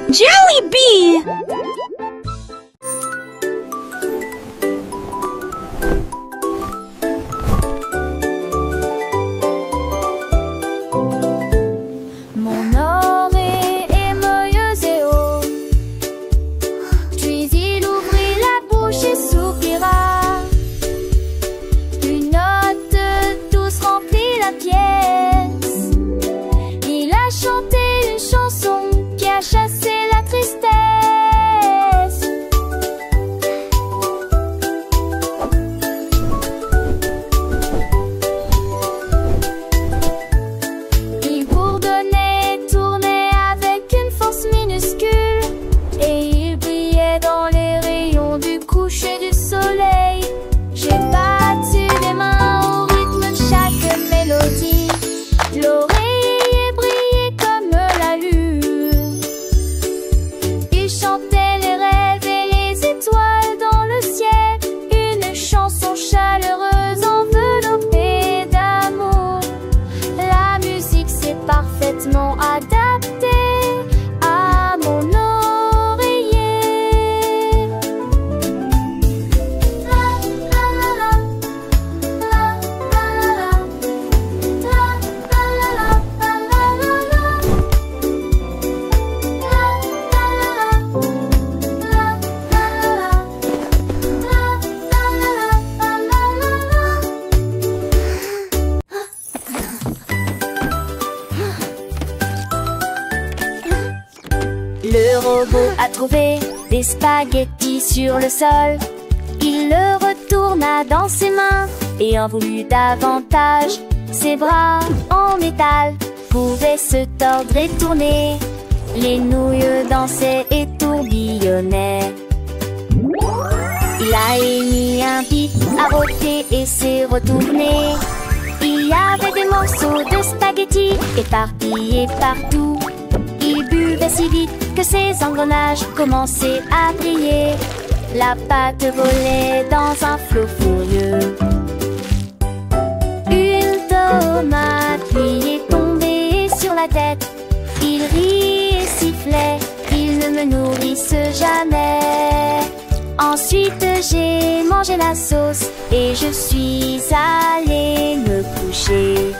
Jollibee! Mon oreille émoeuse et haut. Puis il ouvrit la bouche et soupira. Une note douce remplit la pièce. Il a chanté une chanson qui a chassé la tristesse. Il bourdonnait, tournait avec une force minuscule, et il brillait dans les rayons du coucher du soleil. J'ai battu les mains au rythme de chaque mélodie. L'oreiller brillait comme la lune. Il chantait les rêves et les étoiles dans le ciel. Une chanson chaleureuse enveloppée d'amour. La musique s'est parfaitement adaptée à mon oreiller. La la la la, la la la la, la la la la, la la la la, Le robot a trouvé des spaghettis sur le sol. Il le retourna dans ses mains et en voulut davantage. Ses bras en métal pouvaient se tordre et tourner. Les nouilles dansaient et tourbillonnaient. Il a émis un bip, a rôté et s'est retourné. Il y avait des morceaux de spaghettis éparpillés partout. Il buvait si vite que ses engrenages commençaient à briller. La pâte volait dans un flot furieux. Une tomate lui est tombée sur la tête. Il rit et sifflait, il ne me nourrisse jamais. Ensuite j'ai mangé la sauce et je suis allée me coucher.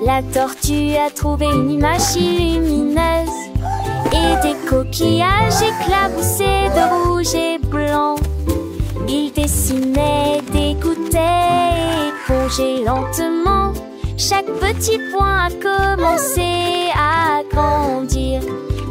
La tortue a trouvé une image lumineuse et des coquillages éclaboussés de rouge et blanc. Il dessinait, dégoûtait et épongeait lentement. Chaque petit point a commencé à grandir.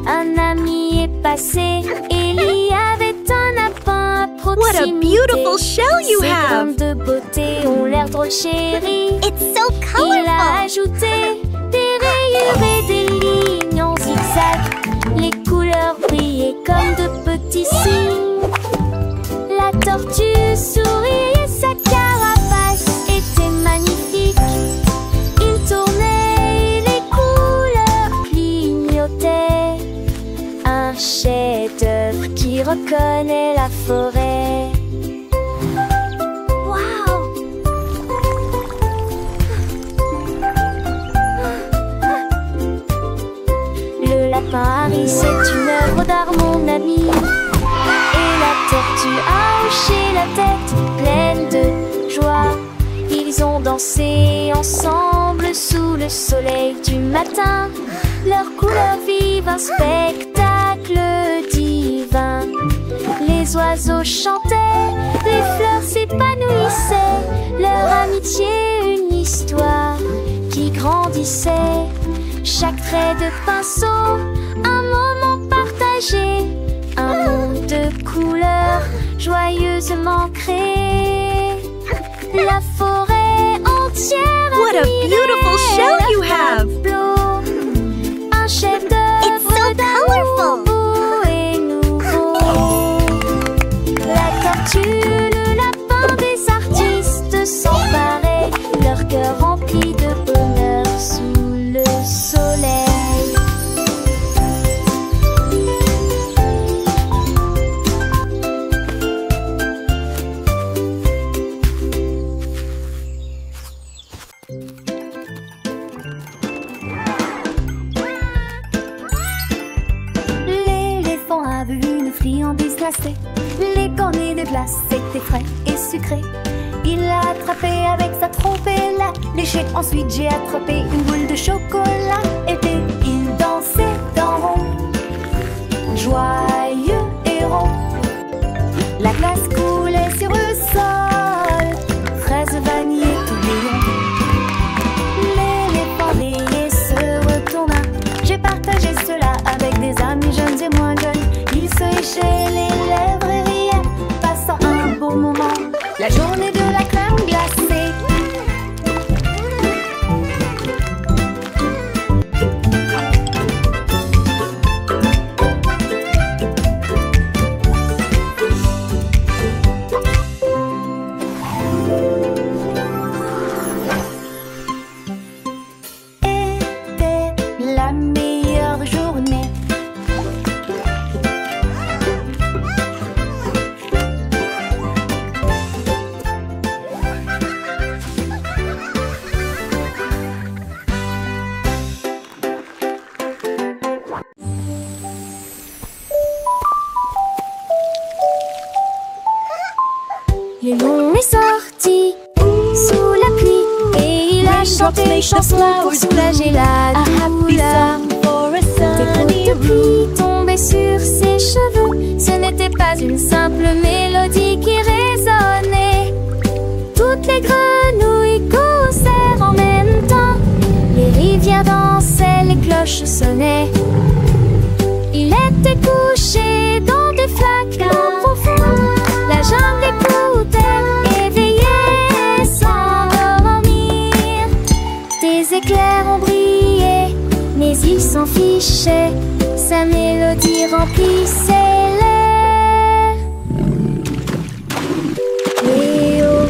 Un ami est passé et il y avait un lapin à proximité. What a beautiful shell you Ses have! graines de beauté ont l'air drôle chérie. It's so Il colorful! a ajouté des rayures et des lignes en zigzag. Les couleurs brillaient comme de petits signes. La tortue sourit et sa carapace était magnifique. Il tournait et les couleurs clignotaient. Un chef-d'œuvre qui reconnaît la forêt. Waouh! Le lapin Harry, c'est une œuvre d'art, mon ami. Et la tortue a hoché la tête, pleine de joie. Ils ont dansé ensemble sous le soleil du matin. Leurs couleurs vivent un spectacle divin. Les oiseaux chantaient, les fleurs s'épanouissaient. Leur amitié, une histoire qui grandissait. Chaque trait de pinceau, un moment partagé. Un monde de couleurs joyeusement créé. La forêt entière. What a beautiful shell you have! Un chef-d'œuvre. It's so colorful! Beau et nouveau. La tortue, le lapin, des artistes sans pareil. Leur cœur rempli de bonheur sous léché. Ensuite j'ai attrapé une boule de chocolat et puis il dansait dans rond, joyeux et rond. La glace coulait sur le sol, fraises, vanille, tourbillon. L'éléphant rayé se retourna. J'ai partagé cela avec des amis jeunes et moins jeunes. Ils se léchaient les lèvres et riaient, passant un beau moment. La journée de la crème glacée. Était la meilleure journée. Le lion est sorti sous la pluie et il a chanté une chanson pour soulager la douleur. Des gouttes de pluie tombaient sur ses cheveux. Ce n'était pas une simple mélodie qui résonnait. Toutes les grenouilles causèrent en même temps. Les rivières dansaient, les cloches sonnaient. Il était couché dans des flaques profondes. La jungle écoutait, éveillée sans dormir. Des éclairs ont brillé, mais il s'en fichait. Sa mélodie remplissait l'air. Léo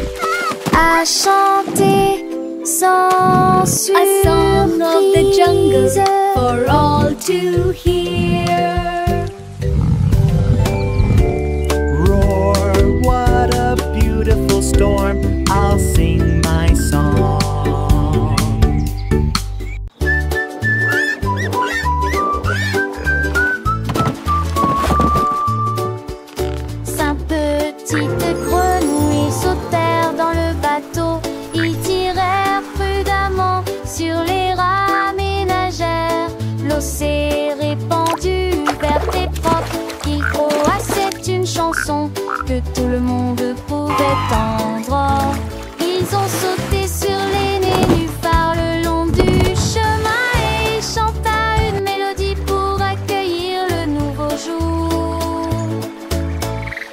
a chanté sans surprise. A song of the jungle for all to hear. What a beautiful storm, I'll sing my song. Cinq petites grenouilles sautèrent dans le bateau. Ils tirèrent prudemment sur les rames et nagèrent. L'eau s'est répandue, verte et propre. Il croassait une chanson que tout le monde pouvait entendre. Ils ont sauté sur les nénuphars le long du chemin et chanta une mélodie pour accueillir le nouveau jour.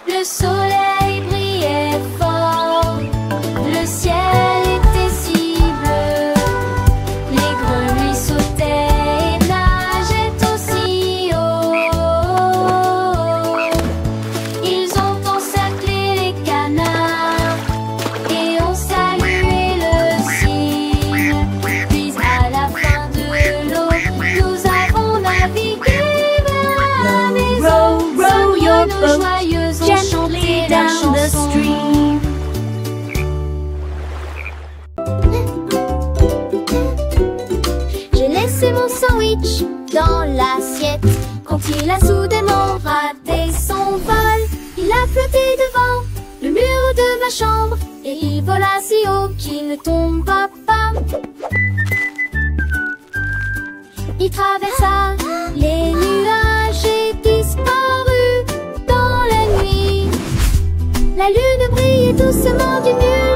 Le soleil brillait fort, le ciel était si bleu. Les grenouilles sautaient et nageaient aussi haut. Ils ont encerclé les canards et ont salué le cygne. Puis à la fin de l'eau, nous avons navigué vers la maison. row your Nos boat joyeuses ont gently chanté la down the chanson. stream. J'ai laissé mon sandwich dans l'assiette quand il a soudainement raté son vol. Il a flotté devant le mur de ma chambre et il vola si haut qu'il ne tomba pas. Il traversa les nuages et disparut dans la nuit. La lune brillait doucement du nuage.